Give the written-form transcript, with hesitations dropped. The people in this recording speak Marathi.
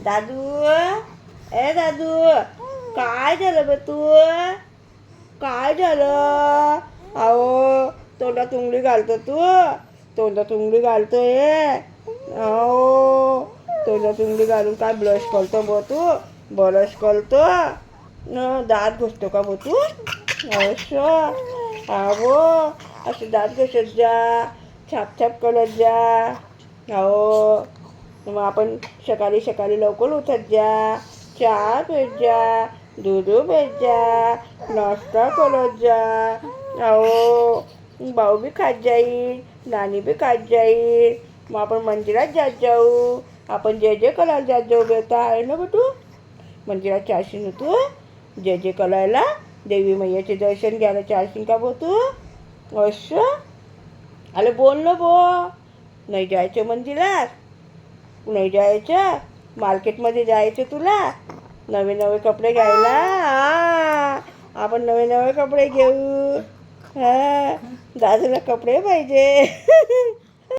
दादू, ए दादू, काय झालं बे तू? काय झालं? अहो तोंडात उंगली घालतो तू, तोंडात उंगली घालतोय. अहो तोंडात उंगली घालून काय ब्लश करतो बो तू? ब्लश करतो दात घुसतो का बो तू? असं अहो असे दात घसत जा, छाप छाप करत जा. अहो मग आपण सकाळी सकाळी लवकर उठत जा, चहा पेत जा, दूध पेत जा, नाश्ता करत जा. अहो भाऊ बी खात जाईल, नानी बी खात जाईल. मग आपण मंदिरात जात जाऊ, आपण जय जय करायला जात जाऊ. बेटा आहे ना तू मंदिरात चालशील ना तू? जय जय करायला देवी मैयाचे दर्शन घ्यायला चालशील का बो तू? असं अरे बोल ना बो. नाही जायचं मंदिरात? नाही जायचं? मार्केटमध्ये जायचं तुला नवे नवे कपडे घ्यायला? आपण नवे नवे कपडे घेऊ. दादूला कपडे पाहिजे.